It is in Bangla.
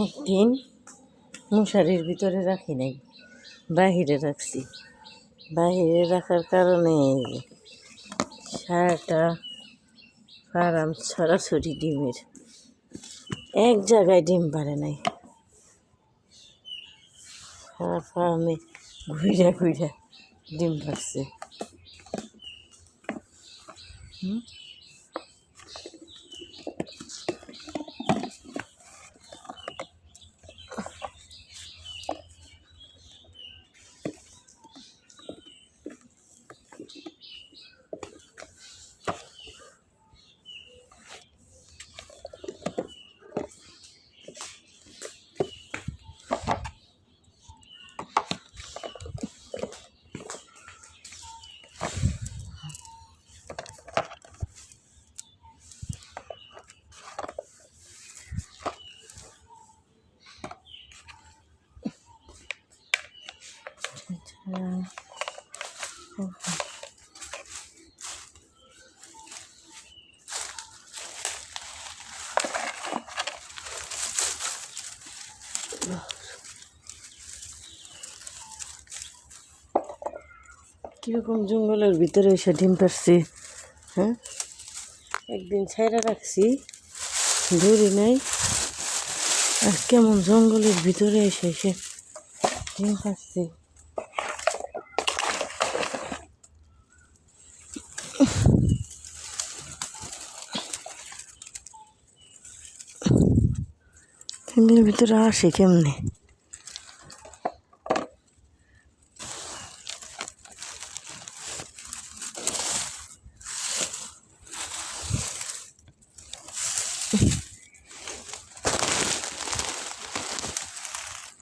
একদিন মশারির ভিতরে রাখি নাই, বাহিরে রাখছি। বাহিরে রাখার কারণে সারাটা ফার্ম ছড়াছড়ি ডিমের, এক জায়গায় ডিম পারে নাই। সারা ফার্মে ঘুরে ঘুরে ডিম পারছে। কীরকম জঙ্গলের ভিতরে এসে ডিম পারছি। হ্যাঁ, একদিন ছাইরা রাখছি, ধরি নাই, আর কেমন জঙ্গলের ভিতরে এসে এসে ডিম পারছি। জঙ্গলের ভিতরে আসে কেমনে?